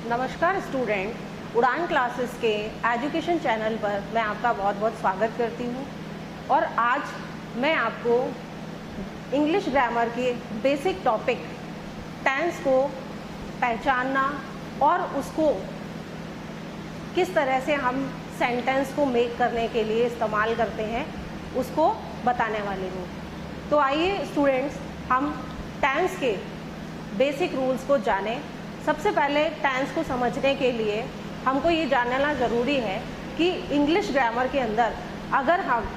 नमस्कार स्टूडेंट, उड़ान क्लासेस के एजुकेशन चैनल पर मैं आपका बहुत बहुत स्वागत करती हूँ। और आज मैं आपको इंग्लिश ग्रामर के बेसिक टॉपिक टेंस को पहचानना और उसको किस तरह से हम सेंटेंस को मेक करने के लिए इस्तेमाल करते हैं उसको बताने वाली हूँ। तो आइए स्टूडेंट्स, हम टेंस के बेसिक रूल्स को जानें। सबसे पहले टेंस को समझने के लिए हमको ये जानना ज़रूरी है कि इंग्लिश ग्रामर के अंदर अगर हम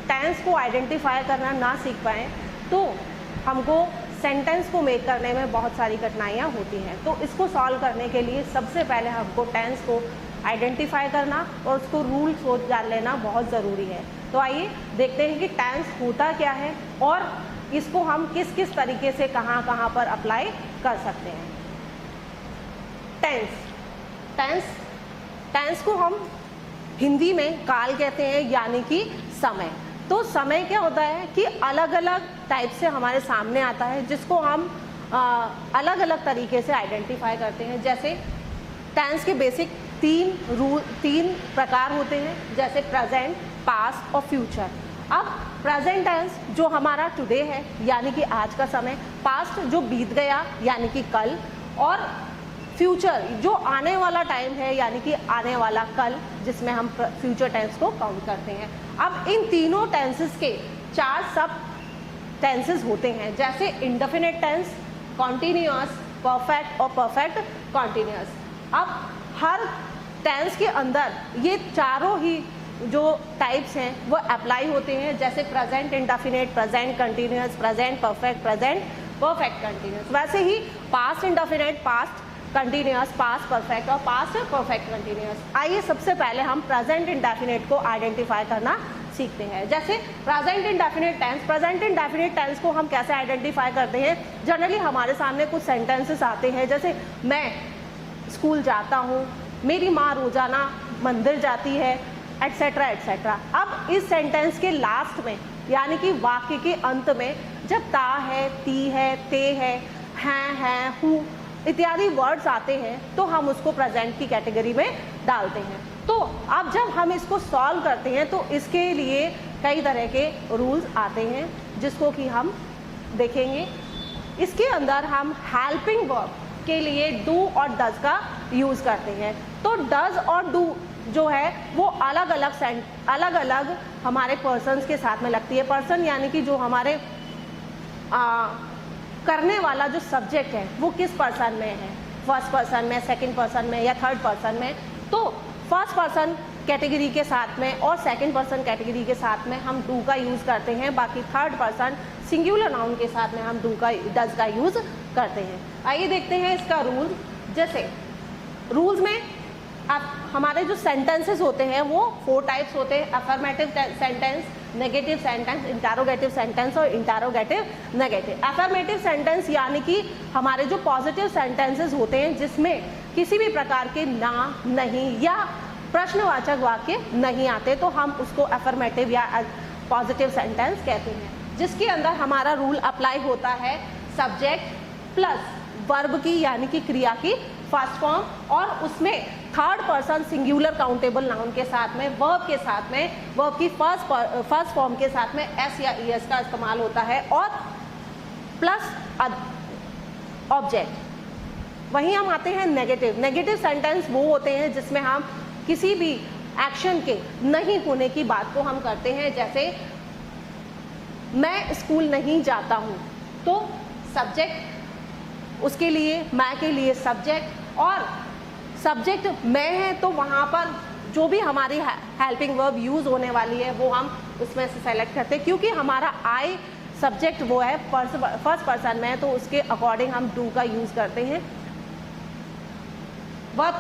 टेंस को आइडेंटिफाई करना ना सीख पाएँ तो हमको सेंटेंस को मेक करने में बहुत सारी कठिनाइयाँ होती हैं। तो इसको सॉल्व करने के लिए सबसे पहले हमको टेंस को आइडेंटिफाई करना और उसको रूल्स को जान लेना बहुत ज़रूरी है। तो आइए देखते हैं कि टेंस होता क्या है और इसको हम किस किस तरीके से कहाँ कहाँ पर अप्लाई कर सकते हैं। टेंस को हम हिंदी में काल कहते हैं, यानी कि समय। तो समय क्या होता है कि अलग अलग टाइप से हमारे सामने आता है, जिसको हम अलग अलग तरीके से आइडेंटिफाई करते हैं। जैसे टेंस के बेसिक तीन प्रकार होते हैं, जैसे प्रेजेंट, पास्ट और फ्यूचर। अब प्रेजेंट टेंस जो हमारा टुडे है, यानी कि आज का समय, पास्ट जो बीत गया यानी कि कल, और फ्यूचर जो आने वाला टाइम है यानी कि आने वाला कल, जिसमें हम फ्यूचर टेंस को काउंट करते हैं। अब इन तीनों टेंसेस के 4 सब टेंसेस होते हैं, जैसे इंडेफिनिट टेंस, कॉन्टिन्यूअस, परफेक्ट और परफेक्ट कॉन्टिन्यूअस। अब हर टेंस के अंदर ये चारों ही जो टाइप्स हैं वो अप्लाई होते हैं, जैसे present indefinite, present continuous, present perfect, present perfect continuous. वैसे ही past indefinite, past continuous, past perfect और पास्ट परफेक्ट कंटिन्यूअस। आइए सबसे पहले हम प्रेजेंट इंडेफिनिट को आइडेंटिफाई करना सीखते हैं। जैसे प्रेजेंट इंडेफिनिट टेंस को हम कैसे आइडेंटिफाई करते हैं। जनरली हमारे सामने कुछ सेंटेंसेस आते हैं, जैसे मैं स्कूल जाता हूँ, मेरी माँ रोजाना मंदिर जाती है, एट्सेट्रा एट्सेट्रा। अब इस सेंटेंस के लास्ट में यानी कि वाक्य के अंत में जब ता है, ती है, ते है, हूँ इत्यादि वर्ड्स आते हैं तो हम उसको प्रेजेंट की कैटेगरी में डालते हैं। तो अब जब हम इसको सॉल्व करते हैं तो इसके लिए कई तरह के रूल्स आते हैं, जिसको कि हम देखेंगे। इसके अंदर हम हेल्पिंग वर्ब के लिए डू और डज का यूज़ करते हैं। तो डज और डू जो है वो अलग अलग हमारे पर्सन्स के साथ में लगती है। पर्सन यानी कि जो हमारे करने वाला जो सब्जेक्ट है वो किस पर्सन में है, फर्स्ट पर्सन में, सेकंड पर्सन में या थर्ड पर्सन में। तो फर्स्ट पर्सन कैटेगरी के साथ में और सेकंड पर्सन कैटेगरी के साथ में हम डू का यूज़ करते हैं। बाकी थर्ड पर्सन सिंगुलर नाउन के साथ में हम डज का यूज़ करते हैं। आइए देखते हैं इसका रूल। जैसे रूल्स में अब हमारे जो सेंटेंसेस होते हैं वो 4 टाइप्स होते हैं, affirmative sentence, negative sentence, interrogative sentence और इंटरोगेटिव नेगेटिव। अफर्मेटिव सेंटेंस यानी कि हमारे जो पॉजिटिव सेंटेंसेस होते हैं, जिसमें किसी भी प्रकार के ना, नहीं या प्रश्नवाचक वाक्य नहीं आते, तो हम उसको अफर्मेटिव या पॉजिटिव सेंटेंस कहते हैं। जिसके अंदर हमारा रूल अप्लाई होता है सब्जेक्ट प्लस वर्ब की यानी कि क्रिया की फर्स्ट फॉर्म, और उसमें third person singular countable noun के साथ में, वर्ब के साथ में, वर्ब की फर्स्ट फॉर्म के साथ में एस या ईएस का इस्तेमाल होता है, और प्लस ऑब्जेक्ट। वहीं हम आते हैं नेगेटिव सेंटेंस वो होते हैं जिसमें हम किसी भी एक्शन के नहीं होने की बात को हम करते हैं। जैसे मैं स्कूल नहीं जाता हूँ, तो सब्जेक्ट उसके लिए, मैं के लिए सब्जेक्ट, और सब्जेक्ट मैं है तो वहाँ पर जो भी हमारी हेल्पिंग वर्ब यूज़ होने वाली है वो हम उसमें से सेलेक्ट करते हैं। क्योंकि हमारा आई सब्जेक्ट वो है फर्स्ट पर्सन में, तो उसके अकॉर्डिंग हम डू का यूज़ करते हैं। वर्ब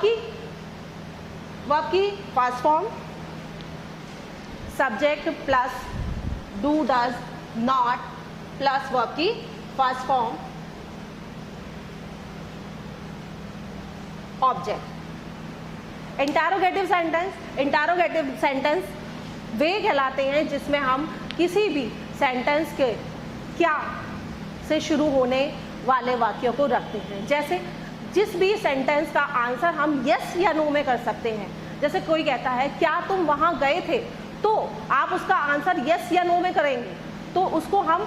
की first form subject plus do, does, not plus verb की first form object. Interrogative sentence वे कहलाते हैं जिसमें हम किसी भी सेंटेंस के क्या से शुरू होने वाले वाक्यों को रखते हैं। जैसे जिस भी सेंटेंस का आंसर हम यस या नो में कर सकते हैं। जैसे कोई कहता है क्या तुम वहां गए थे, तो आप उसका आंसर यस या नो में करेंगे, तो उसको हम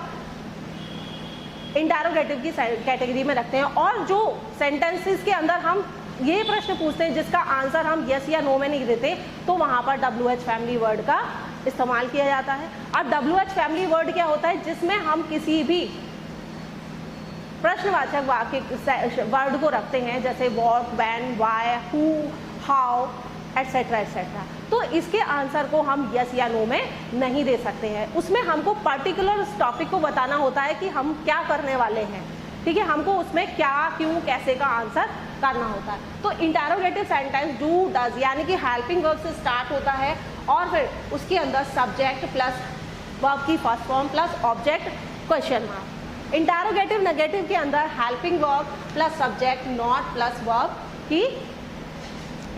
इंटरोगेटिव की कैटेगरी में रखते हैं। और जो सेंटेंसेस के अंदर हम ये प्रश्न पूछते हैं जिसका आंसर हम यस या नो में नहीं देते, तो वहां पर WH फैमिली वर्ड का इस्तेमाल किया जाता है। अब WH फैमिली वर्ड क्या होता है, जिसमें हम किसी भी प्रश्नवाचक वाक्य वर्ड को रखते हैं, जैसे what, when, why, who, how, etcetera etcetera. तो इसके आंसर को हम यस या नो में नहीं दे सकते हैं। उसमें हमको पर्टिकुलर टॉपिक को बताना होता है कि हम क्या करने वाले हैं, ठीक है, हमको उसमें क्या, क्यों, कैसे का आंसर करना होता है। तो इंटरोगेटिव सेंटेंस डू, डज यानी कि हेल्पिंग वर्ब से स्टार्ट होता है और फिर उसके अंदर सब्जेक्ट प्लस वर्ब की first form plus object question mark. Interrogative negative के अंदर helping verb plus subject not plus verb की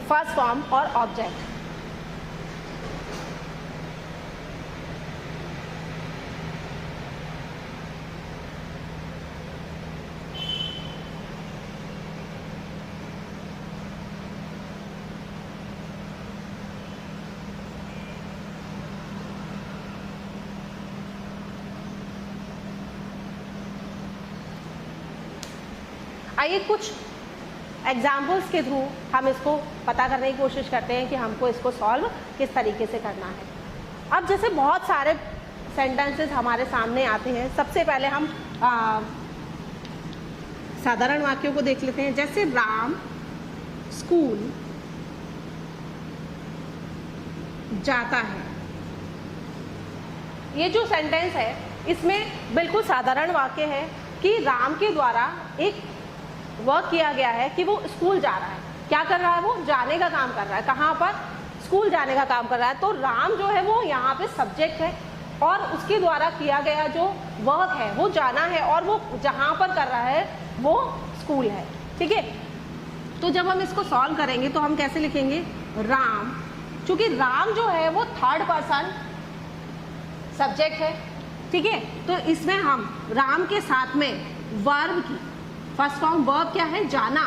फर्स्ट फॉर्म और ऑब्जेक्ट। आइए कुछ एग्जाम्पल्स के थ्रू हम इसको पता करने की कोशिश करते हैं कि हमको इसको सॉल्व किस तरीके से करना है। अब जैसे बहुत सारे सेंटेंसेस हमारे सामने आते हैं, सबसे पहले हम साधारण वाक्यों को देख लेते हैं। जैसे राम स्कूल जाता है, ये जो सेंटेंस है इसमें बिल्कुल साधारण वाक्य है कि राम के द्वारा एक वर्क किया गया है कि वो स्कूल जा रहा है। क्या कर रहा है, वो जाने का काम कर रहा है। कहाँ पर, स्कूल जाने का काम कर रहा है। तो राम जो है वो यहाँ पे सब्जेक्ट है और उसके द्वारा किया गया जो वर्क है वो जाना है और वो जहाँ पर कर रहा है वो स्कूल है, ठीक है। तो जब हम इसको सॉल्व करेंगे तो हम कैसे लिखेंगे, राम, चूंकि राम जो है वो थर्ड पर्सन सब्जेक्ट है, ठीक है, तो इसमें हम राम के साथ में वर्ब की फर्स्ट फॉर्म वर्ब क्या है, जाना,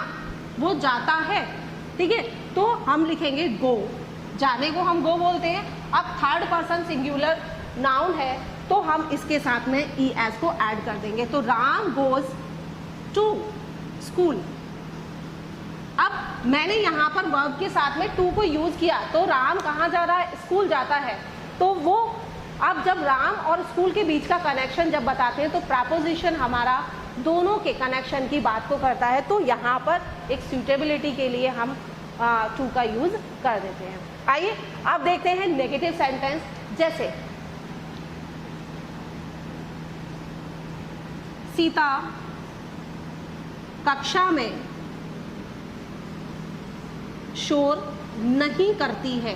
वो जाता है, ठीक है, तो हम लिखेंगे गो, जाने को हम गो बोलते हैं। अब थर्ड पर्सन सिंगुलर नाउन है तो हम इसके साथ में ES को ऐड कर देंगे, तो राम गोज टू स्कूल। अब मैंने यहाँ पर वर्ब के साथ में टू को यूज किया, तो राम कहाँ जा रहा है, स्कूल जाता है। तो वो अब जब राम और स्कूल के बीच का कनेक्शन जब बताते हैं तो प्रपोजिशन हमारा दोनों के कनेक्शन की बात को करता है। तो यहाँ पर एक सूटेबिलिटी के लिए हम टू का यूज कर देते हैं। आइए अब देखते हैं नेगेटिव सेंटेंस। जैसे सीता कक्षा में शोर नहीं करती है,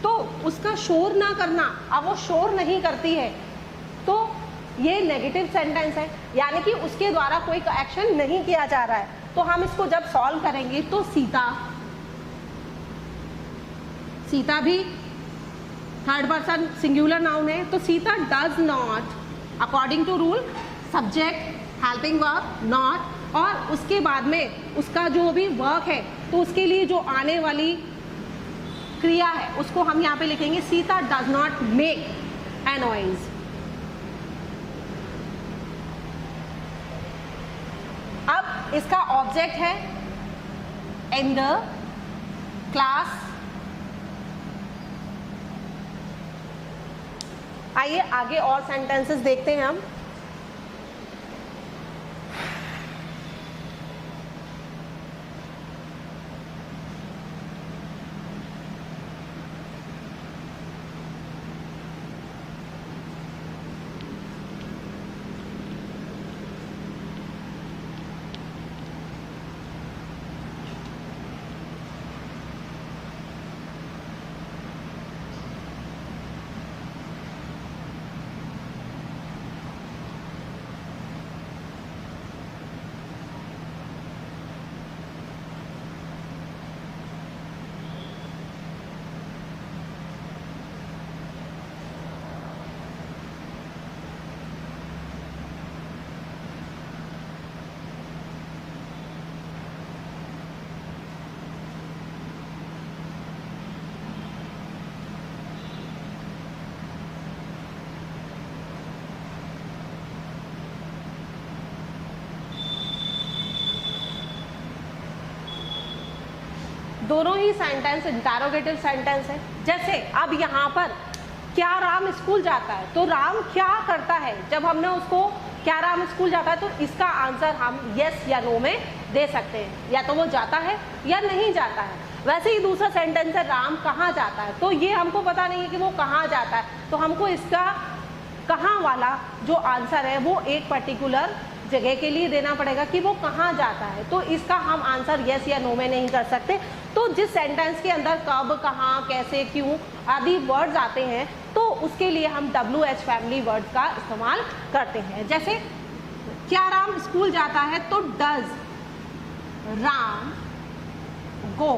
तो उसका शोर ना करना, अब वो शोर नहीं करती है तो ये नेगेटिव सेंटेंस है, यानी कि उसके द्वारा कोई एक्शन नहीं किया जा रहा है। तो हम इसको जब सॉल्व करेंगे तो सीता भी थर्ड पर्सन सिंगुलर नाउन है, तो Sita does not according to rule subject helping verb not, और उसके बाद में उसका जो भी वर्क है तो उसके लिए जो आने वाली क्रिया है उसको हम यहाँ पे लिखेंगे Sita does not make a noise. अब इसका ऑब्जेक्ट है इन द क्लास। आइए आगे और सेंटेंसेस देखते हैं हम। दोनों ही सेंटेंस इंटरोगेटिव सेंटेंस है। जैसे अब यहाँ पर क्या राम स्कूल जाता है, तो राम क्या करता है, जब हमने उसको क्या राम स्कूल जाता है तो इसका आंसर हम यस या नो में दे सकते हैं, या तो वो जाता है या नहीं जाता है। वैसे ही दूसरा सेंटेंस है राम कहाँ जाता है, तो ये हमको पता नहीं है कि वो कहाँ जाता है, तो हमको इसका कहाँ वाला जो आंसर है वो एक पर्टिकुलर जगह के लिए देना पड़ेगा कि वो कहाँ जाता है, तो इसका हम आंसर यस या नो में नहीं कर सकते। तो जिस सेंटेंस के अंदर कब, कहाँ, कैसे, क्यों आदि वर्ड्स आते हैं तो उसके लिए हम WH फैमिली वर्ड्स का इस्तेमाल करते हैं। जैसे क्या राम स्कूल जाता है, तो डज राम गो।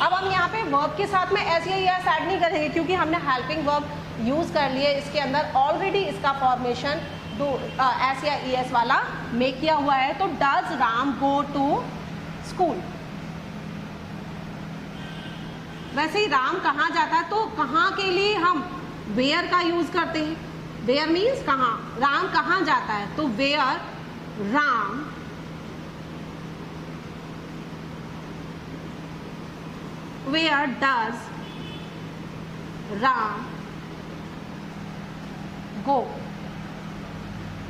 अब हम यहाँ पे वर्ब के साथ में एस या यस ऐड नहीं करेंगे क्योंकि हमने हेल्पिंग वर्ब यूज कर लिए, इसके अंदर ऑलरेडी इसका फॉर्मेशन एस या ES वाला मेक किया हुआ है। तो does Ram go to school. वैसे ही राम कहाँ जाता है, तो कहाँ के लिए हम वेयर का यूज करते हैं। वेयर मीन्स कहाँ, राम कहाँ जाता है, तो where Ram where does Ram go,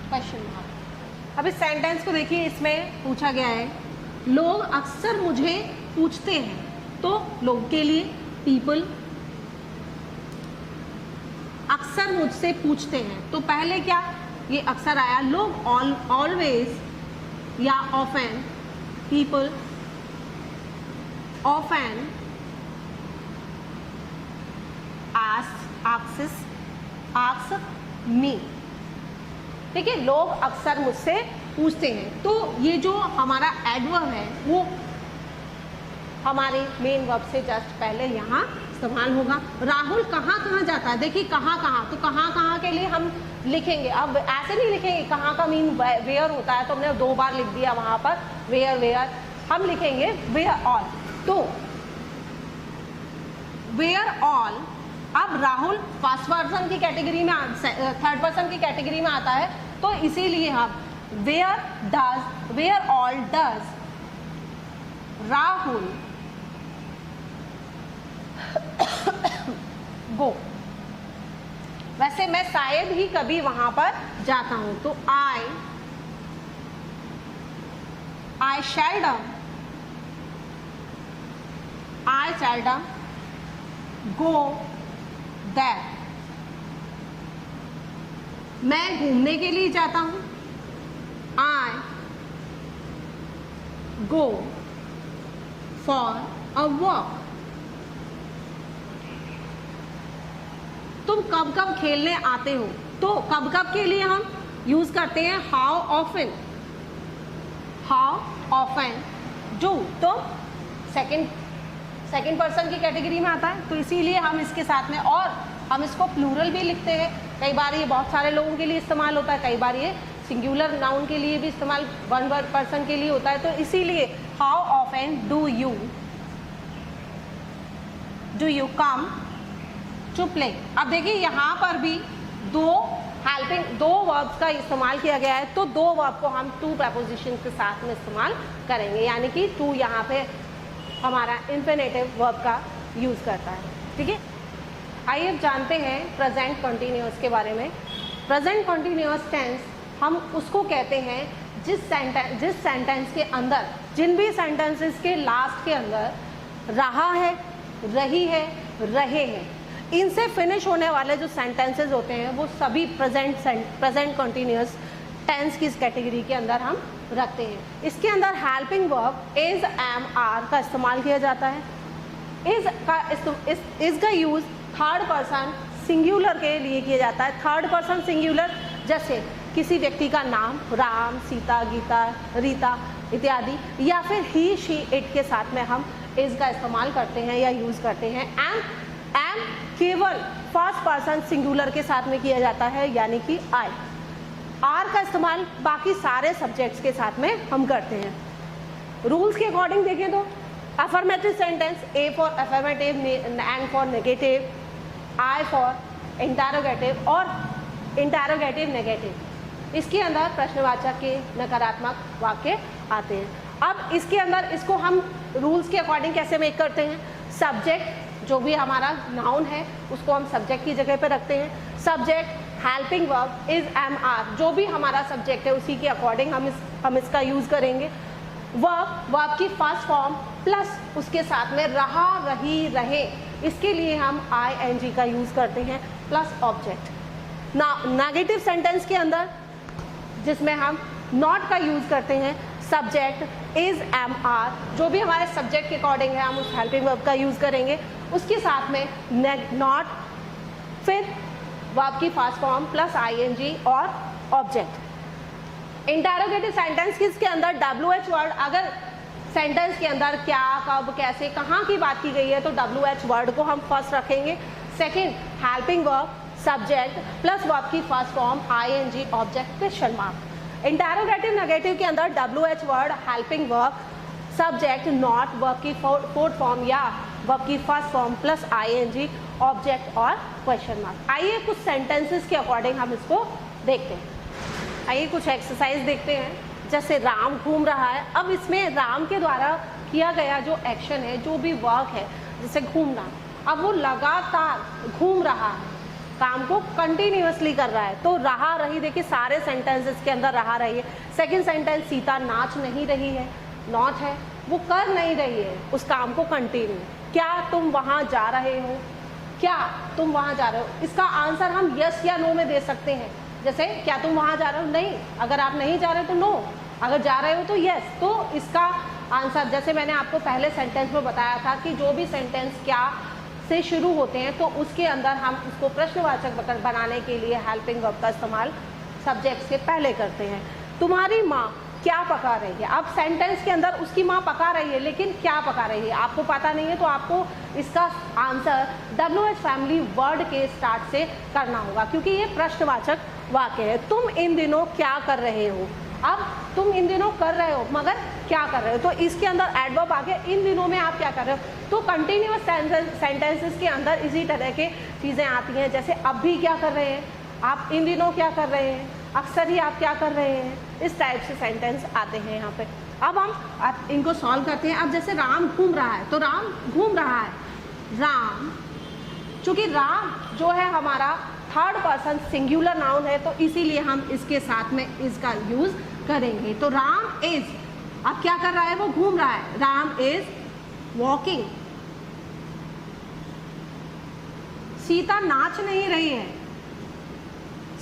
question mark. अब इस सेंटेंस को देखिए, इसमें पूछा गया है लोग अक्सर मुझे पूछते हैं, तो लोग के लिए पीपल अक्सर मुझसे पूछते हैं, तो पहले क्या ये अक्सर आया, लोग ऑलवेज या often, people often ask me. ठीक है, लोग अक्सर मुझसे पूछते हैं, तो ये जो हमारा एडवर्ब है वो हमारे मेन वर्ब से जस्ट पहले यहाँ इस्तेमाल होगा। राहुल कहाँ कहाँ जाता है, देखिए कहाँ कहाँ, तो कहाँ कहाँ के लिए हम लिखेंगे, अब ऐसे नहीं लिखेंगे कहाँ का मीन वेयर होता है, तो हमने 2 बार लिख दिया वहाँ पर वेयर वेयर, हम लिखेंगे वेयर ऑल। तो वेयर ऑल, अब राहुल फर्स्ट पर्सन की कैटेगरी में, थर्ड पर्सन की कैटेगरी में आता है, तो इसीलिए हम वेयर ऑल डज राहुल गो। वैसे मैं शायद ही कभी वहां पर जाता हूं, तो आई seldom go there। मैं घूमने के लिए जाता हूं, I go for a walk। तुम कब कब खेलने आते हो, तो कब कब के लिए हम यूज करते हैं हाउ ऑफन जो, तो सेकंड पर्सन की कैटेगरी में आता है, तो इसीलिए हम इसके साथ में, और हम इसको प्लूरल भी लिखते हैं, कई बार ये बहुत सारे लोगों के लिए इस्तेमाल होता है, कई बार ये सिंगुलर नाउन के लिए भी इस्तेमाल वन पर्सन के लिए होता है, तो इसीलिए how often do you come to play. अब देखिए यहाँ पर भी दो वर्ब्स का इस्तेमाल किया गया है, तो 2 वर्ब को हम टू प्रपोजिशन के साथ में इस्तेमाल करेंगे, यानी कि टू यहाँ पे हमारा इंफिनिटिव वर्ब का यूज करता है। ठीक है, आइए अब जानते हैं प्रेजेंट कंटिन्यूअस के बारे में। प्रेजेंट कंटिन्यूअस टेंस हम उसको कहते हैं जिस सेंटेंस के अंदर, जिन भी सेंटेंसेस के लास्ट के अंदर रहा है, रही है, रहे हैं, इनसे फिनिश होने वाले जो सेंटेंसेस होते हैं वो सभी प्रेजेंट कंटिन्यूअस टेंस की इस कैटेगरी के अंदर हम रखते हैं। इसके अंदर helping verb is, am, are का इस्तेमाल किया जाता है। इज का यूज थर्ड पर्सन सिंगुलर के लिए किया जाता है। थर्ड पर्सन सिंगुलर जैसे किसी व्यक्ति का नाम, राम, सीता, गीता, रीता इत्यादि, या फिर ही, शी, इट के साथ में हम इज का इस्तेमाल करते हैं या यूज करते हैं। एम केवल फर्स्ट पर्सन सिंगुलर के साथ में किया जाता है, यानी कि आई। आर का इस्तेमाल बाकी सारे सब्जेक्ट्स के साथ में हम करते हैं। रूल्स के अकॉर्डिंग देखें तो affirmative sentence, A for affirmative, N for negative, I for interrogative और इंटरोगेटिव नेगेटिव। इसके अंदर प्रश्नवाचक के नकारात्मक वाक्य आते हैं। अब इसके अंदर इसको हम रूल्स के अकॉर्डिंग कैसे मेक करते हैं, सब्जेक्ट जो भी हमारा नाउन है उसको हम सब्जेक्ट की जगह पे रखते हैं, subject helping verb is am are, जो भी हमारा सब्जेक्ट है उसी के अकॉर्डिंग हम इसका यूज करेंगे। वर्ब की फर्स्ट फॉर्म प्लस उसके साथ में रहा, रही, रहे, इसके लिए हम ing का यूज करते हैं प्लस ऑब्जेक्ट। नेगेटिव सेंटेंस के अंदर जिसमें हम नॉट का यूज करते हैं, सब्जेक्ट इज एम आर, जो भी हमारे सब्जेक्ट के अकॉर्डिंग है हम उस हेल्पिंग वर्ब का यूज करेंगे, उसके साथ में नॉट, फिर वर्ब की फर्स्ट फॉर्म प्लस ing और ऑब्जेक्ट। इंटरोगेटिव सेंटेंस के अंदर WH वर्ड, अगर सेंटेंस के अंदर क्या, कब, कैसे, कहाँ की बात की गई है तो WH वर्ड को हम फर्स्ट रखेंगे। Second helping verb subject plus verb की first form ing object question mark. Interrogative negative के अंदर WH word helping verb subject not, verb की फोर्थ फॉर्म या वर्ब की first form plus ing object और क्वेश्चन मार्क। आइए कुछ sentences के अकॉर्डिंग हम इसको देखते हैं। आइए कुछ एक्सरसाइज देखते हैं। जैसे राम घूम रहा है, अब इसमें राम के द्वारा किया गया जो एक्शन है, जो भी वर्क है, जैसे घूमना, अब वो लगातार घूम रहा है, काम को कंटिन्यूअसली कर रहा है, तो रहा, रही, देखिए सारे सेंटेंसेस के अंदर रहा, रही है। सेकंड सेंटेंस सीता नाच नहीं रही है, नॉट है, वो कर नहीं रही है उस काम को कंटिन्यू। क्या तुम वहाँ जा रहे हो, क्या तुम वहाँ जा रहे हो, इसका आंसर हम यस या नो में दे सकते हैं। जैसे क्या तुम वहाँ जा रहे हो, नहीं, अगर आप नहीं जा रहे हो तो नो, अगर जा रहे हो तो यस। तो इसका आंसर, जैसे मैंने आपको पहले सेंटेंस में बताया था कि जो भी सेंटेंस क्या से शुरू होते हैं तो उसके अंदर हम उसको प्रश्नवाचक बनाने के लिए हेल्पिंग वर्ब का इस्तेमाल सब्जेक्ट से पहले करते हैं। तुम्हारी माँ क्या पका रही है, अब सेंटेंस के अंदर उसकी माँ पका रही है, लेकिन क्या पका रही है आपको पता नहीं है, तो आपको इसका आंसर WH फैमिली वर्ड के स्टार्ट से करना होगा, क्योंकि ये प्रश्नवाचक वाक्य है। तुम इन दिनों क्या कर रहे हो, अब तुम इन दिनों कर रहे हो मगर क्या कर रहे हो, तो इसके अंदर एडवर्ब आ गया, इन दिनों में आप क्या कर रहे हो। तो कंटिन्यूअस सेंटेंसेस के अंदर इसी तरह के चीज़ें आती हैं, जैसे अब भी क्या कर रहे हैं, आप इन दिनों क्या कर रहे हैं, अक्सर ही आप क्या कर रहे हैं, इस टाइप से सेंटेंस आते हैं यहाँ पे। अब हम इनको सॉल्व करते हैं। अब जैसे राम घूम रहा है, तो राम घूम रहा है, राम, चूँकि राम जो है हमारा थर्ड पर्सन सिंगुलर नाउन है, तो इसीलिए हम इसके साथ में इसका यूज करेंगे। तो राम इज, अब क्या कर रहा है, वो घूम रहा है, राम इज वॉकिंग। सीता नाच नहीं रही है,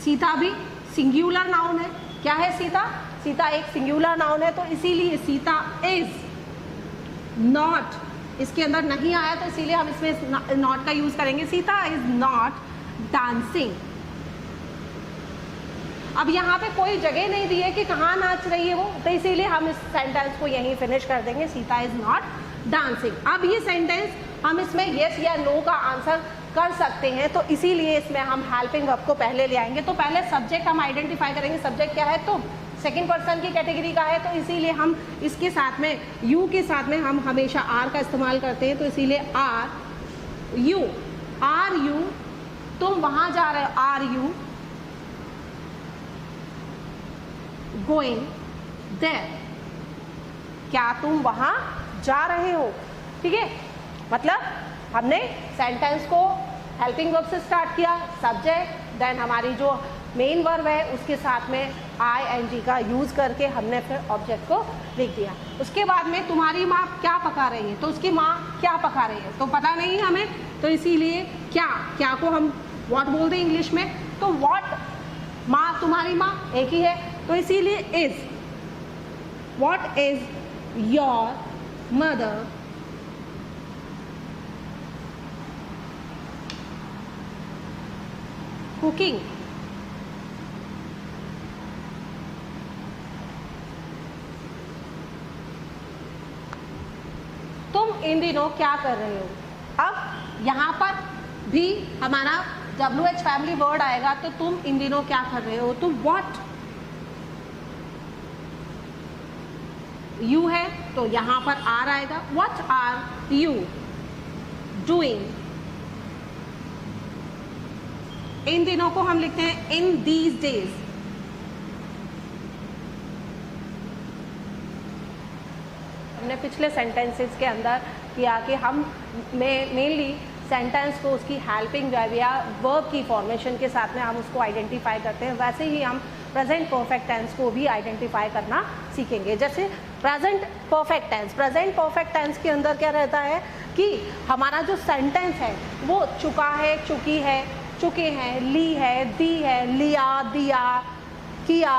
सीता भी सिंगुलर नाउन है, क्या है सीता, सीता एक सिंगुलर नाउन है, तो इसीलिए सीता इज नॉट, इसके अंदर नहीं आया तो इसीलिए हम इसमें नॉट का यूज करेंगे, सीता इज नॉट डांसिंग। अब यहाँ पे कोई जगह नहीं दी है कि कहाँ नाच रही है वो, तो इसीलिए हम इस सेंटेंस को यहीं फिनिश कर देंगे, सीता इज नॉट डांसिंग। अब ये सेंटेंस हम इसमें यस या नो का आंसर कर सकते हैं, तो इसीलिए इसमें हम हेल्पिंग वर्ब को पहले ले आएंगे। तो पहले सब्जेक्ट हम आइडेंटिफाई करेंगे, सब्जेक्ट क्या है, तुम, सेकंड पर्सन की कैटेगरी का है, तो इसीलिए हम इसके साथ में यू के साथ में हम हमेशा आर का इस्तेमाल करते हैं, तो इसीलिए आर यू, तुम वहां जा रहे हो, आर यू गोइंग देयर, क्या तुम वहां जा रहे हो, ठीक है। मतलब हमने सेंटेंस को हेल्पिंग वर्ब से स्टार्ट किया, सब्जेक्ट, देन हमारी जो मेन वर्ब है उसके साथ में ing का यूज करके हमने फिर ऑब्जेक्ट को लिख दिया। उसके बाद में तुम्हारी माँ क्या पका रही है, तो उसकी माँ क्या पका रही है तो पता नहीं हमें, तो इसीलिए क्या को हम व्हाट बोलते हैं इंग्लिश में, तो व्हाट, माँ, तुम्हारी माँ एक ही है, तो इसीलिए is, what is your mother cooking. तुम इन दिनों क्या कर रहे हो, अब यहाँ पर भी हमारा WH फैमिली वर्ड आएगा, तो तुम इन दिनों क्या कर रहे हो, तो व्हाट, यू है तो यहाँ पर आर आएगा, व्हाट आर यू डूइंग। इन दिनों को हम लिखते हैं इन दीज डेज, हमने पिछले सेंटेंसेस के अंदर किया कि हम मेनली सेंटेंस को उसकी हेल्पिंग वर्ब या वर्ब की फॉर्मेशन के साथ में हम उसको आइडेंटिफाई करते हैं, वैसे ही हम प्रेजेंट परफेक्ट टेंस को भी आइडेंटिफाई करना सीखेंगे। जैसे प्रेजेंट परफेक्ट टेंस के अंदर क्या रहता है कि हमारा जो सेंटेंस है वो चुका है, चुकी है, चुके हैं, ली है, दी है, लिया, दिया, किया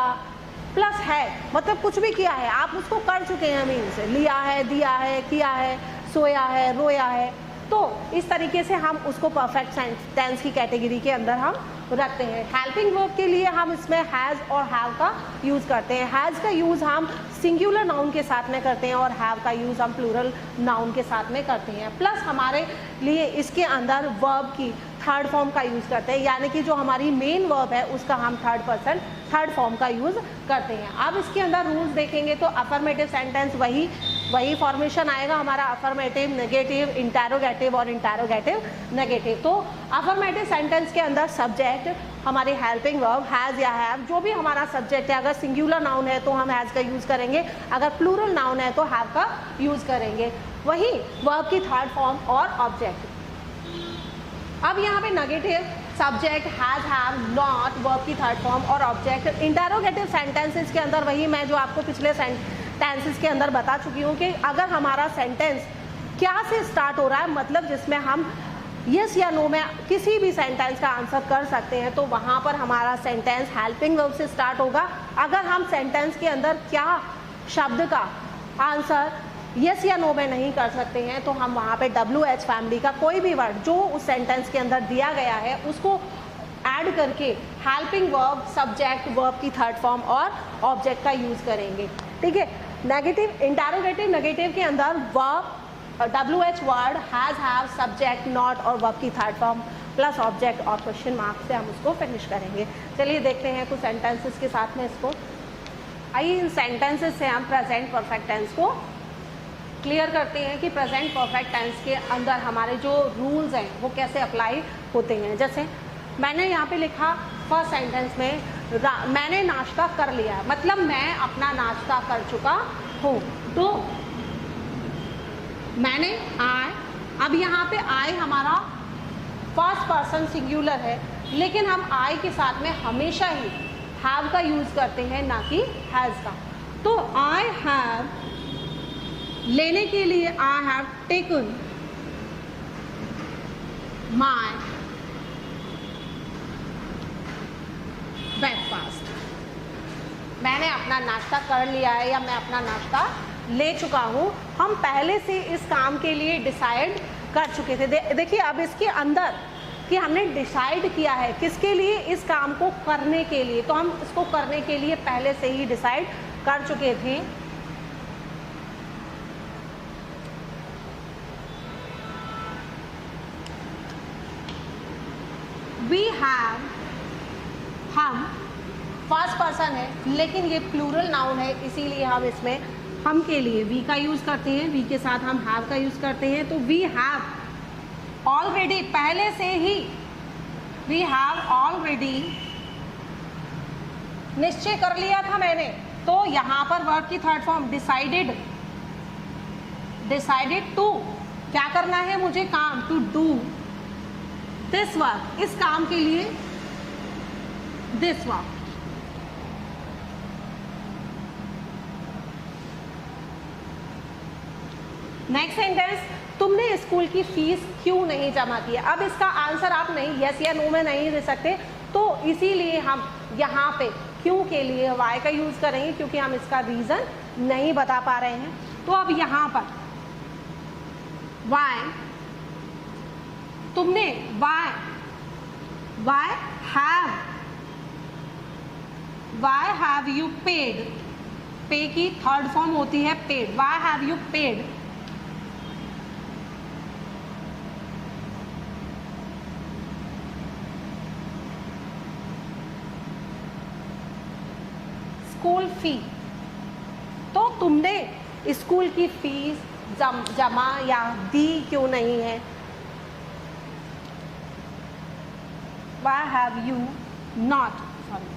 प्लस है, मतलब कुछ भी किया है, आप उसको कर चुके हैं, मीन्स लिया है, दिया है, किया है, सोया है, रोया है। तो इस तरीके से हम उसको परफेक्ट टेंस की कैटेगरी के अंदर हम रखते हैं। हेल्पिंग वर्ब के लिए हम इसमें हैज़ और हैव का यूज़ करते हैं। हैज़ का यूज़ हम सिंगुलर नाउन के साथ में करते हैं और हैव का यूज़ हम प्लूरल नाउन के साथ में करते हैं। प्लस हमारे लिए इसके अंदर वर्ब की थर्ड फॉर्म का यूज़ करते हैं, यानी कि जो हमारी मेन वर्ब है उसका हम थर्ड फॉर्म का यूज़ करते हैं। अब इसके अंदर रूल्स देखेंगे तो अफर्मेटिव सेंटेंस वही फॉर्मेशन आएगा हमारा, अफर्मेटिव, नेगेटिव, इंटरोगेटिव और इंटरोगेटिव नेगेटिव। तो अफर्मेटिव सेंटेंस के अंदर सब्जेक्ट हमारी हेल्पिंग वर्ब हैज़ या हैव, जो भी हमारा सब्जेक्ट है, अगर सिंगुलर नाउन है तो हम हैज़ का यूज़ करेंगे, अगर प्लूरल नाउन है तो हैव का यूज़ करेंगे। वही वर्ब की थर्ड फॉर्म और ऑब्जेक्ट। अब यहाँ पे negative subject has, have, not, verb की थर्ड फॉर्म और ऑब्जेक्ट। इंटरोगेटिव सेंटेंसेस के अंदर वही मैं जो आपको पिछले टेंसेस के अंदर बता चुकी हूँ कि अगर हमारा सेंटेंस क्या से स्टार्ट हो रहा है, मतलब जिसमें हम यस या नो में किसी भी सेंटेंस का आंसर कर सकते हैं, तो वहाँ पर हमारा सेंटेंस हेल्पिंग वर्ब से स्टार्ट होगा। अगर हम सेंटेंस के अंदर क्या शब्द का आंसर यस या नो में नहीं कर सकते हैं, तो हम वहाँ पे WH फैमिली का कोई भी वर्ड जो उस सेंटेंस के अंदर दिया गया है उसको ऐड करके हेल्पिंग वर्ब, सब्जेक्ट, वर्ब की थर्ड फॉर्म और ऑब्जेक्ट का यूज़ करेंगे। ठीक है। नेगेटिव, इंटरोगेटिव नेगेटिव के अंदर verb, WH word, has, have, subject, not और वर्ब की थर्ड फॉर्म प्लस ऑब्जेक्ट और क्वेश्चन मार्क से हम उसको फिनिश करेंगे। चलिए देखते हैं कुछ सेंटेंसेस के साथ में इसको। आइए इन सेंटेंसेस से हम प्रेजेंट परफेक्ट टेंस को क्लियर करते हैं कि प्रेजेंट परफेक्ट टेंस के अंदर हमारे जो रूल्स हैं वो कैसे अप्लाई होते हैं। जैसे मैंने यहाँ पे लिखा फर्स्ट सेंटेंस में मैंने नाश्ता कर लिया, मतलब मैं अपना नाश्ता कर चुका हूँ। तो मैंने आए, अब यहाँ पे आए हमारा फर्स्ट पर्सन सिंगुलर है, लेकिन हम आए के साथ में हमेशा ही हैव का यूज़ करते हैं, ना कि हैज़ का। तो आई हैव, लेने के लिए I have taken my breakfast, मैंने अपना नाश्ता कर लिया है या मैं अपना नाश्ता ले चुका हूँ। हम पहले से इस काम के लिए डिसाइड कर चुके थे। देखिए अब इसके अंदर कि हमने डिसाइड किया है किसके लिए, इस काम को करने के लिए, तो हम इसको करने के लिए पहले से ही डिसाइड कर चुके थे। वी हैव, हम फर्स्ट पर्सन है लेकिन ये प्लूरल नाउन है, इसीलिए हम इसमें हम के लिए वी का यूज़ करते हैं, वी के साथ हम हैव का यूज़ करते हैं। तो वी हैव ऑलरेडी, पहले से ही, वी हैव ऑलरेडी, निश्चय कर लिया था मैंने, तो यहाँ पर वर्ब की third form decided, decided to, क्या करना है मुझे, काम, टू डू दिस वर्क, इस काम के लिए दिस वर्क। नेक्स्ट सेंटेंस, तुमने स्कूल की फीस क्यों नहीं जमा की है। अब इसका आंसर आप नहीं यस या नो में नहीं दे सकते, तो इसीलिए हम यहाँ पे क्यों के लिए वाई का यूज़ करेंगे, क्योंकि हम इसका रीज़न नहीं बता पा रहे हैं। तो अब यहाँ पर वाई, तुमने, वाई हैव यू पेड, पे की थर्ड फॉर्म होती है paid, why have you paid school fee, तो तुमने स्कूल की फीस जमा या दी क्यों नहीं है। Why have you not, sorry,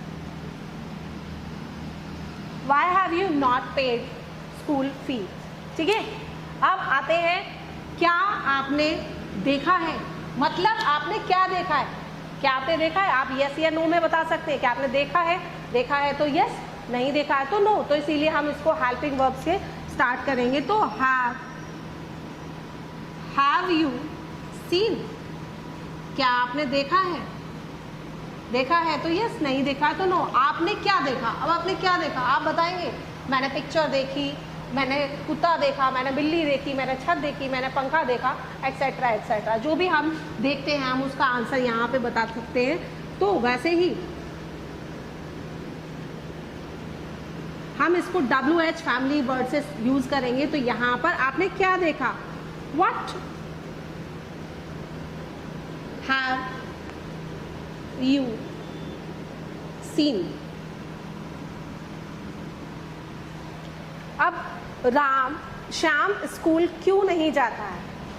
why have you not paid school fee। ठीक है। अब आते हैं, क्या आपने देखा है, मतलब आपने क्या देखा है, क्या आपने देखा है, आप यस या नो में बता सकते हैं। क्या आपने देखा है, देखा है तो यस, नहीं देखा है तो नो। तो इसीलिए हम इसको हेल्पिंग वर्ब से स्टार्ट करेंगे। तो हैव यू सीन, क्या आपने देखा है, देखा है तो यस, नहीं देखा है तो नो। आपने क्या देखा, अब आपने क्या देखा आप बताएंगे। मैंने पिक्चर देखी, मैंने कुत्ता देखा, मैंने बिल्ली देखी, मैंने छत देखी, मैंने पंखा देखा, एक्सेट्रा एक्सेट्रा। जो भी हम देखते हैं हम उसका आंसर यहाँ पे बता सकते हैं। तो वैसे ही हम इसको WH फैमिली वर्ड से यूज करेंगे। तो यहाँ पर आपने क्या देखा, व्हाट हैव यू सीन। अब श्याम स्कूल क्यों नहीं जाता है,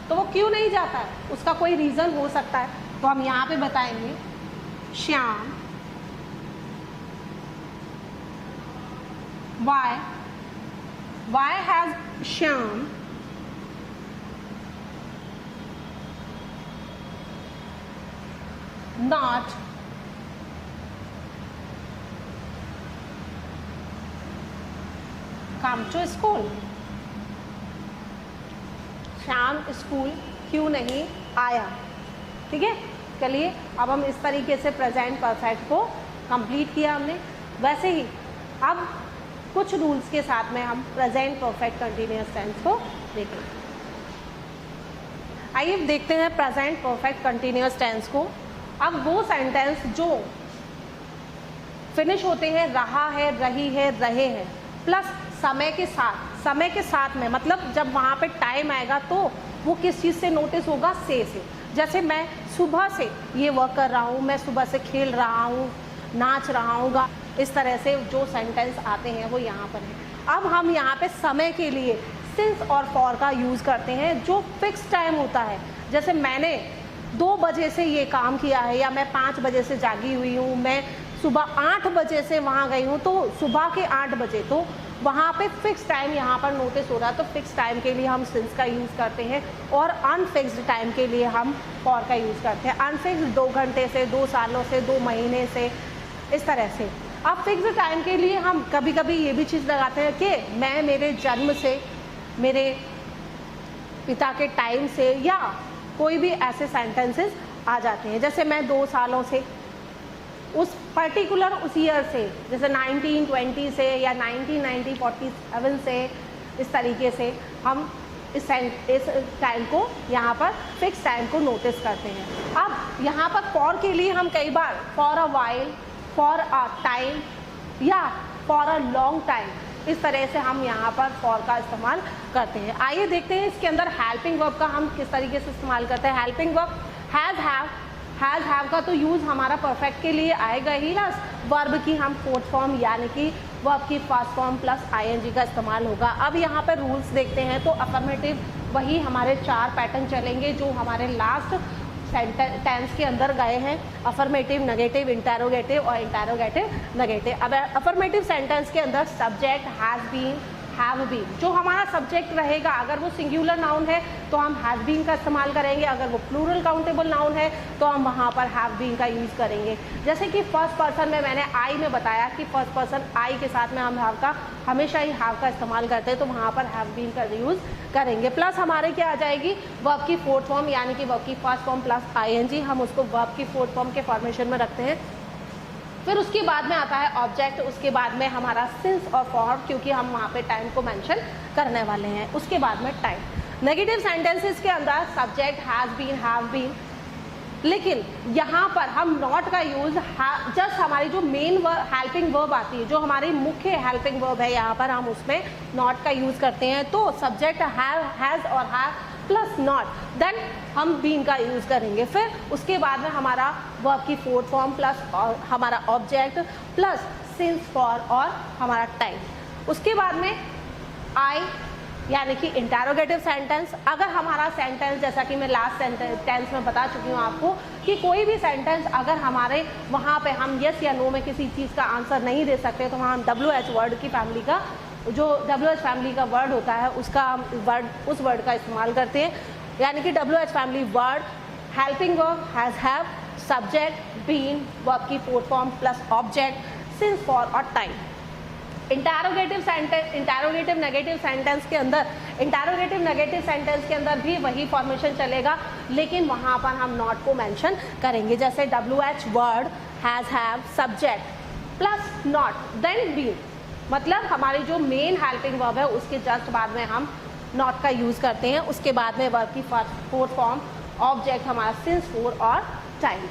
तो वो क्यों नहीं जाता है, उसका कोई रीजन हो सकता है। तो हम यहाँ पे बताएंगे, Shyam why has Shyam not come to school। Shyam school क्यों नहीं आया। ठीक है, चलिए अब हम इस तरीके से प्रेजेंट परफेक्ट को कंप्लीट किया हमने। वैसे ही अब कुछ रूल्स के साथ में हम प्रेजेंट परफेक्ट कंटिन्यूअस टेंस को देखेंगे। आइए देखते हैं प्रेजेंट परफेक्ट कंटिन्यूअस टेंस को। अब वो सेंटेंस जो फिनिश होते हैं रहा है, रही है, रहे हैं प्लस समय के साथ में, मतलब जब वहाँ पे टाइम आएगा तो वो किस चीज़ से नोटिस होगा, से। जैसे मैं सुबह से ये वर्क कर रहा हूँ, मैं सुबह से खेल रहा हूँ, नाच रहा हूँ, इस तरह से जो सेंटेंस आते हैं वो यहाँ पर है। अब हम यहाँ पे समय के लिए सिंस और फॉर का यूज़ करते हैं जो फिक्स टाइम होता है। जैसे मैंने 2 बजे से ये काम किया है, या मैं 5 बजे से जागी हुई हूँ, मैं सुबह 8 बजे से वहाँ गई हूँ, तो सुबह के 8 बजे, तो वहाँ पे फिक्स टाइम यहाँ पर नोटिस हो रहा है। तो फिक्स टाइम के लिए हम सिंस का यूज़ करते हैं और अनफिक्स्ड टाइम के लिए हम फॉर का यूज़ करते हैं। अनफिक्स्ड 2 घंटे से, 2 सालों से, 2 महीने से, इस तरह से। अब फिक्स्ड टाइम के लिए हम कभी कभी ये भी चीज़ लगाते हैं कि मैं मेरे जन्म से, मेरे पिता के टाइम से, या कोई भी ऐसे सेंटेंसेस आ जाते हैं। जैसे मैं 2 सालों से, उस पर्टिकुलर उस ईयर से, जैसे 1920 से या 1947 से, इस तरीके से हम इस टाइम को यहाँ पर फिक्स टाइम को नोटिस करते हैं। अब यहाँ पर फॉर के लिए हम कई बार for a while, for a time या फॉर अ लॉन्ग टाइम, इस तरह से हम यहाँ पर फॉर का इस्तेमाल करते हैं। आइए देखते हैं इसके अंदर हेल्पिंग वर्ब का हम किस तरीके से इस्तेमाल करते हैं। हेल्पिंग वर्ब हैज़ हैव का तो यूज़ हमारा परफेक्ट के लिए आएगा ही ना। वर्ब की हम फोर्थ फॉर्म यानी कि वर्ब की फर्स्ट फॉर्म प्लस ING का इस्तेमाल होगा। अब यहाँ पर रूल्स देखते हैं तो अफर्मेटिव वही हमारे 4 पैटर्न चलेंगे जो हमारे लास्ट टेंस के अंदर गए हैं। अफर्मेटिव, नेगेटिव, इंटरोगेटिव और इंटरोगेटिव नेगेटिव। अब अफर्मेटिव सेंटेंस के अंदर subject has been, have been, जो हमारा सब्जेक्ट रहेगा, अगर वो सिंगुलर नाउन है तो हम हैज़ बीन का इस्तेमाल करेंगे, अगर वो प्लूरल काउंटेबल नाउन है तो हम वहाँ पर हैव बीन का यूज़ करेंगे। जैसे कि फर्स्ट पर्सन में मैंने आई में बताया कि फर्स्ट पर्सन आई के साथ में हम हैव का हमेशा ही हैव का इस्तेमाल करते हैं, तो वहाँ पर हैव बीन का यूज़ करेंगे। प्लस हमारे क्या आ जाएगी, वर्ब की फोर्थ फॉर्म यानी कि वर्ब की फर्स्ट फॉर्म प्लस ING, हम उसको वर्ब की फोर्थ फॉर्म के फॉर्मेशन में रखते हैं। फिर उसके बाद में आता है ऑब्जेक्ट, उसके बाद में हमारा सिंस और फॉर, क्योंकि हम वहाँ पे टाइम को मेंशन करने वाले हैं। उसके बाद में टाइम। नेगेटिव सेंटेंसेस के अंदर subject has been, have been, लेकिन यहाँ पर हम नॉट का यूज़ जस्ट हमारी जो मेन हेल्पिंग वर्ब आती है, जो हमारी मुख्य हेल्पिंग वर्ब है, यहाँ पर हम उसमें नॉट का यूज़ करते हैं। तो सब्जेक्ट हैज़ और हैव प्लस नॉट, देन हम बीन का यूज़ करेंगे। फिर उसके बाद में हमारा वर्ब की फोर्थ फॉर्म प्लस और हमारा ऑब्जेक्ट प्लस सिंस फॉर और हमारा टाइम। उसके बाद में आई यानी कि इंटरोगेटिव सेंटेंस। अगर हमारा सेंटेंस, जैसा कि मैं लास्ट टेंस में बता चुकी हूँ आपको कि कोई भी सेंटेंस अगर हमारे वहाँ पे हम यस या नो में किसी चीज़ का आंसर नहीं दे सकते तो वहाँ हम WH वर्ड की फैमिली का जो WH फैमिली का वर्ड होता है उसका उस वर्ड का इस्तेमाल करते हैं, यानी कि WH family word helping verb has have subject been verb की fourth form plus object since for और टाइम। इंटरोगेटिव नेगेटिव सेंटेंस के अंदर भी वही फॉर्मेशन चलेगा, लेकिन वहाँ पर हम नॉट को मेंशन करेंगे। जैसे WH word has have subject plus not then been, मतलब हमारी जो मेन हेल्पिंग वर्ब है उसके जस्ट बाद में हम नॉट का यूज़ करते हैं, उसके बाद में वर्ब की फोर्थ फॉर्म ऑब्जेक्ट हमारा सिंस फॉर और टाइम।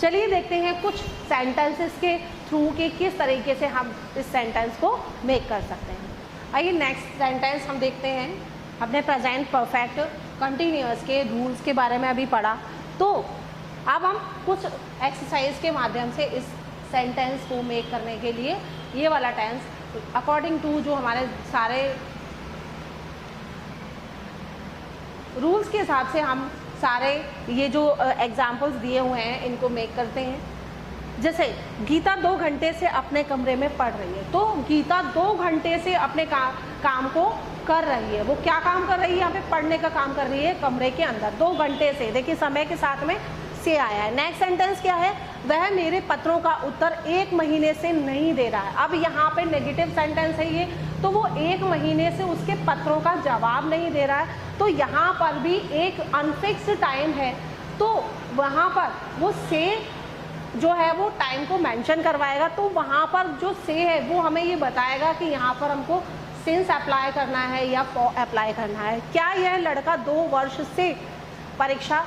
चलिए देखते हैं कुछ सेंटेंसेस के थ्रू कि किस तरीके से हम इस सेंटेंस को मेक कर सकते हैं। आइए नेक्स्ट सेंटेंस हम देखते हैं। हमने प्रेजेंट परफेक्ट कंटिन्यूअस के रूल्स के बारे में अभी पढ़ा, तो अब हम कुछ एक्सरसाइज के माध्यम से इस सेंटेंस को मेक करने के लिए ये वाला टेंस अकॉर्डिंग टू जो हमारे सारे रूल्स के हिसाब से हम सारे ये जो एग्जाम्पल्स दिए हुए हैं इनको मेक करते हैं। जैसे गीता 2 घंटे से अपने कमरे में पढ़ रही है, तो गीता 2 घंटे से अपने काम को कर रही है। वो क्या काम कर रही है? यहाँ पे पढ़ने का काम कर रही है कमरे के अंदर 2 घंटे से। देखिए समय के साथ में से आया है। नेक्स्ट सेंटेंस क्या है? वह मेरे पत्रों का उत्तर 1 महीने से नहीं दे रहा है। अब यहाँ पे नेगेटिव सेंटेंस है ये, तो वो 1 महीने से उसके पत्रों का जवाब नहीं दे रहा है, तो यहाँ पर भी एक अनफिक्स्ड टाइम है, तो वहाँ पर वो से जो है वो टाइम को मेंशन करवाएगा। तो वहाँ पर जो से है वो हमें ये बताएगा कि यहाँ पर हमको सिंस अप्लाई करना है या फॉर अप्लाई करना है। क्या यह लड़का 2 वर्ष से परीक्षा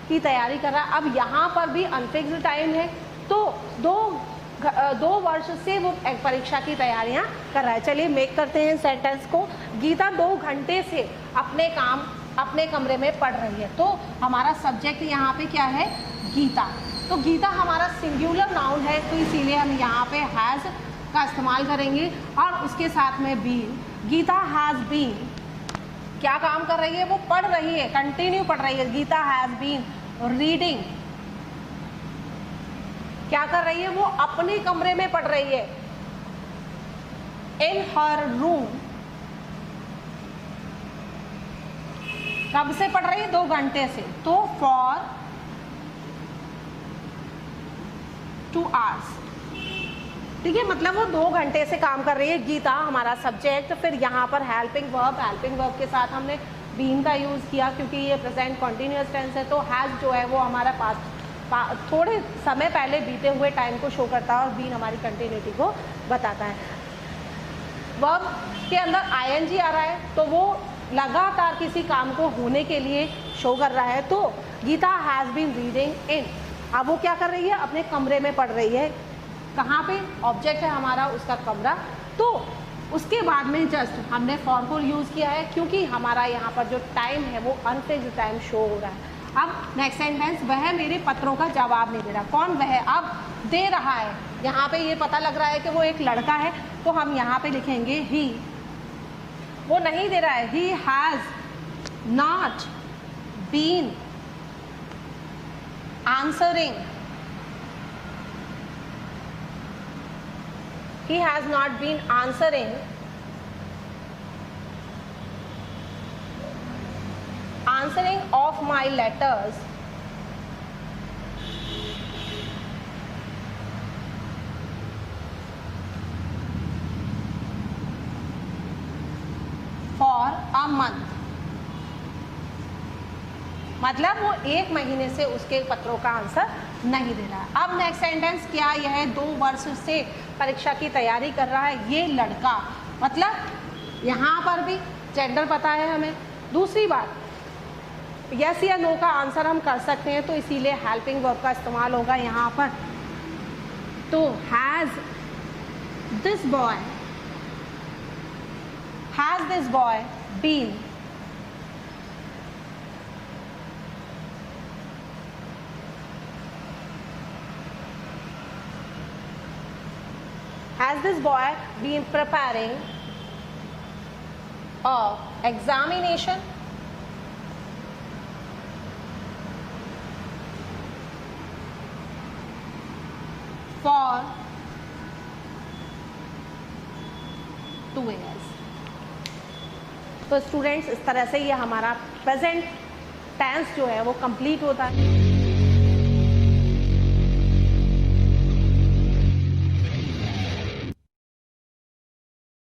की तैयारी कर रहा है? अब यहाँ पर भी अनफिक्स्ड टाइम है, तो 2 वर्ष से वो परीक्षा की तैयारियां कर रहा है। चलिए मेक करते हैं सेंटेंस को। गीता 2 घंटे से अपने कमरे में पढ़ रही है, तो हमारा सब्जेक्ट यहाँ पे क्या है? गीता। तो गीता हमारा सिंगुलर नाउन है, तो इसीलिए हम यहाँ पे हैज़ का इस्तेमाल करेंगे और उसके साथ में बीन। गीता हैज़ बीन क्या काम कर रही है? वो पढ़ रही है, कंटिन्यू पढ़ रही है। गीता हैज़ बीन रीडिंग क्या कर रही है? वो अपने कमरे में पढ़ रही है। इन हर रूम कब से पढ़ रही है? 2 घंटे से, तो फॉर 2 आवर्स। ठीक है, मतलब वो 2 घंटे से काम कर रही है। गीता हमारा सब्जेक्ट, फिर यहाँ पर हेल्पिंग वर्ब के साथ हमने बीन का यूज़ किया क्योंकि ये प्रेजेंट कॉन्टिन्यूअस टेंस है, तो हैज़ जो है वो हमारा पास्ट थोड़े समय पहले बीते हुए टाइम को शो करता है और बीन हमारी कंटिन्यूटी को बताता है। वर्ब के अंदर आईएनजी आ रहा है, तो वो लगातार किसी काम को होने के लिए शो कर रहा है। तो Gita has been reading in, अब वो क्या कर रही है? अपने कमरे में पढ़ रही है। कहाँ पे? ऑब्जेक्ट है हमारा उसका कमरा, तो उसके बाद में जस्ट हमने फॉर को यूज़ किया है क्योंकि हमारा यहाँ पर जो टाइम है वो अनफिक्स्ड टाइम शो हो रहा है। अब नेक्स्ट सेंटेंस, वह मेरे पत्रों का जवाब नहीं दे रहा। कौन वह? अब दे रहा है, यहाँ पे ये पता लग रहा है कि वो एक लड़का है, तो हम यहाँ पे लिखेंगे ही। वो नहीं दे रहा है, he has not been answering, he has not been answering of my letters for a month। मतलब वो 1 महीने से उसके पत्रों का आंसर नहीं दे रहा है। अब नेक्स्ट सेंटेंस, क्या यह 2 वर्ष से परीक्षा की तैयारी कर रहा है? ये लड़का, मतलब यहाँ पर भी जेंडर पता है हमें। दूसरी बात, यस या नो का आंसर हम कर सकते हैं, तो इसीलिए हेल्पिंग वर्ब का इस्तेमाल होगा यहाँ पर। तो has this boy been, has this boy been preparing a examination for 2 years। तो स्टूडेंट्स इस तरह से ये हमारा प्रेजेंट टेंस जो है वो कंप्लीट होता है।